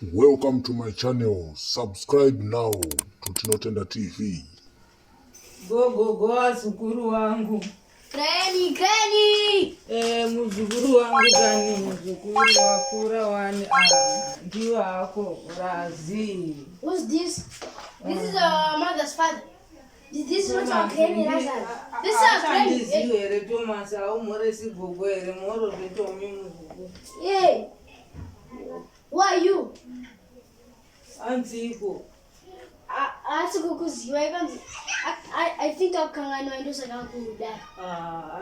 Welcome to my channel. Subscribe now to Tinotenda TV. Go azukuru wangu. Granny. Muzukuru wangu gani, muzukuru wakura wani. Ndiyo ako Razi. Who's this? This is our mother's father. This is not our granny, Razaro. This is our granny. This is your Thomas. Au moresi gogo ere moro beto mi muzukuru. Hey. Who are you? Hanzi iko. I think I'll come and I know something that.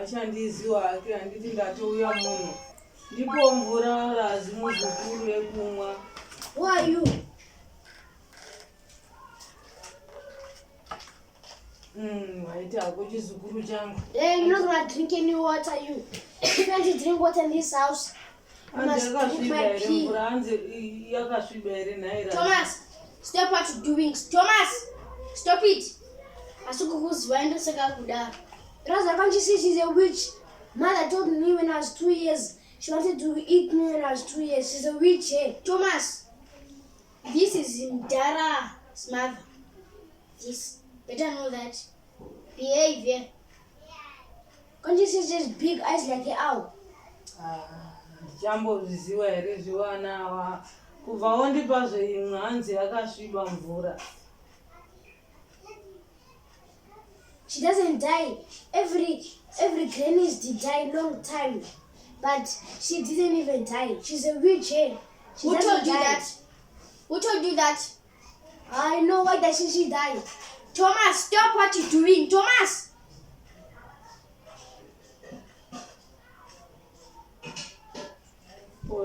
Ashandiziwa ake anditi ndatouya muno. Ndipo mvura Razi muzukuru ekumwa. Who are you? Waita akuchi zukuru changu. Hey, you're not gonna drink any water, you. If you want to drink water in this house, you must drink my pee. Thomas, stop what you're doing. Thomas, stop it. Razaro, can't you see she's a witch? Mother told me when I was 2 years. She wanted to eat me when I was 2 years. She's a witch, eh? Thomas, this is Dara's mother. This, better know that. Behavior. Can't you see she has big eyes like an owl? Jambo ziziwa ere zviwana wa kubva wondipa zveimwe hanzi yakasviba mvura. She doesn't die. Every granny did die long time, but she didn't even die. She's a witch, eh? Who told you that? Who told you that? I know why does she die. Thomas, stop what you're doing. Thomas.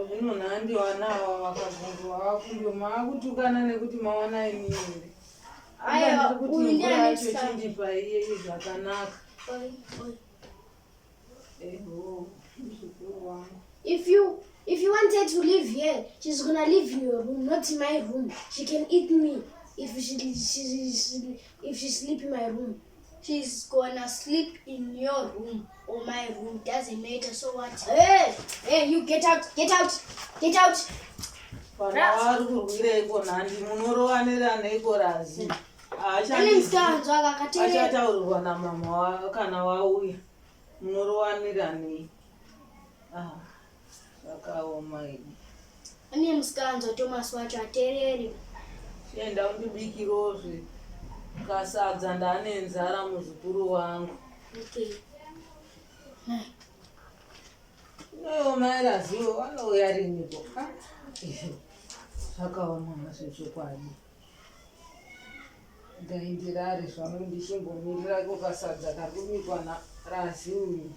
Zvino nhandi wanawa vakabvunzwa vakundo maakutukana nekuti mawana imire. Aya kuti mvura yacho chindipa iyeye zvakanaka. Muzukuru wangu. If you wanted to live here, she's gonna live in your room, not in my room. She can eat me if she sleep in my room. She's gonna sleep in your room or my room. Doesn't matter. So what? Hey, you get out! Get out! Get out! Vari kurwira iko nhandi munorovanira neiko Razi. Achataurirwa namama kana wauya. Munorovanira nei. Zvakaoma ini. Ane muskanzo Thomas wacho aterere. Enda undibikirozve kasadza ndane nzara muzukuru wangu. Okay. Neyo mai Raziwo vanouya riniko. Zvakaoma zvechokwadi. Ndaindirari zvano ndichingomirira ko kasadza kari kubikwa naRazi uyu.